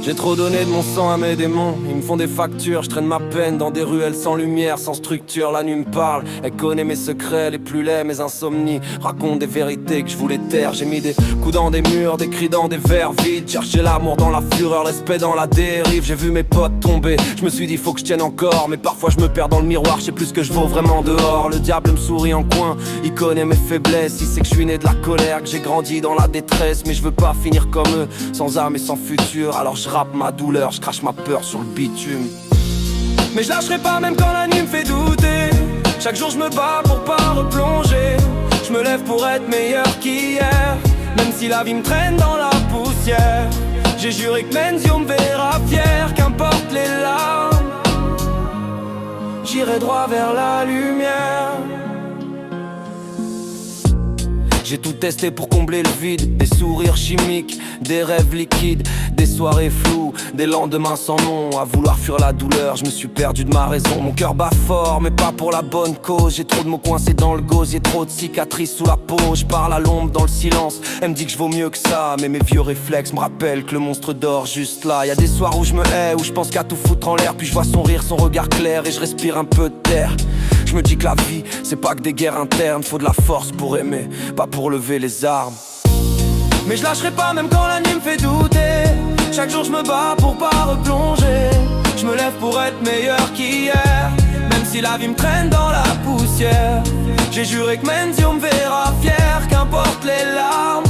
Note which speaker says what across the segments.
Speaker 1: J'ai trop donné de mon sang à mes démons. Ils me font des factures, je traîne ma peine dans des ruelles sans lumière, sans structure. La nuit me parle, elle connaît mes secrets les plus laids, mes insomnies. Raconte des vérités que je voulais taire. J'ai mis des coups dans des murs, des cris dans des verres vides. Chercher l'amour dans la fureur, respect dans la dérive. J'ai vu mes potes tomber, je me suis dit faut que je tienne encore. Mais parfois je me perds dans le miroir, je sais plus ce que je vaux vraiment dehors. Le diable me sourit en coin, il connaît mes faiblesses. Il sait que je suis né de la colère, que j'ai grandi dans la détresse. Mais je veux pas finir comme eux, sans âme et sans futur. Alors je rappe ma douleur, je crache ma peur sur le bitume. Mais je lâcherai pas même quand la nuit me fait douter. Chaque jour je me bats pour pas replonger. Je me lève pour être meilleur qu'hier, même si la vie me traîne dans la poussière. J'ai juré que Menzio me verra fier, qu'importe les larmes, j'irai droit vers la lumière. J'ai tout testé pour combler le vide, des sourires chimiques, des rêves liquides, des soirées floues, des lendemains sans nom. À vouloir fuir la douleur, je me suis perdu de ma raison. Mon cœur bat fort, mais pas pour la bonne cause. J'ai trop de mots coincés dans le gosier, trop de cicatrices sous la peau. Je parle à l'ombre dans le silence, elle me dit que je vaux mieux que ça. Mais mes vieux réflexes me rappellent que le monstre dort juste là. Y'a des soirs où je me hais, où je pense qu'à tout foutre en l'air. Puis je vois son rire, son regard clair, et je respire un peu de terre. Je me dis que la vie, c'est pas que des guerres internes. Faut de la force pour aimer, pas pour lever les armes. Mais je lâcherai pas même quand la nuit me fait douter. Chaque jour je me bats pour pas replonger. Je me lève pour être meilleur qu'hier, même si la vie me traîne dans la poussière. J'ai juré que Menzio me verra fier, qu'importe les larmes,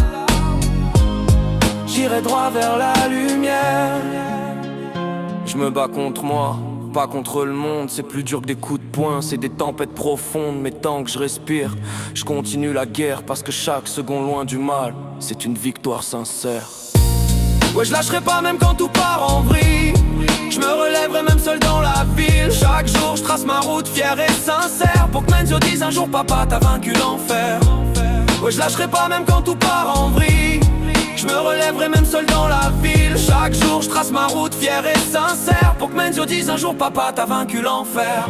Speaker 1: j'irai droit vers la lumière. Je me bats contre moi, pas contre le monde. C'est plus dur que des coups de poing, c'est des tempêtes profondes. Mais tant que je respire, je continue la guerre. Parce que chaque seconde loin du mal, c'est une victoire sincère. Ouais, je lâcherai pas même quand tout part en vrille. Je me relèverai même seul dans la ville. Chaque jour je trace ma route fière et sincère, pour que Menzio dise un jour papa t'as vaincu l'enfer. Ouais, je lâcherai pas même quand tout part en vrille. Je me relèverai même seul dans la ville. Chaque jour je trace ma route fière et sincère, pour que Menzio dise un jour papa t'as vaincu l'enfer.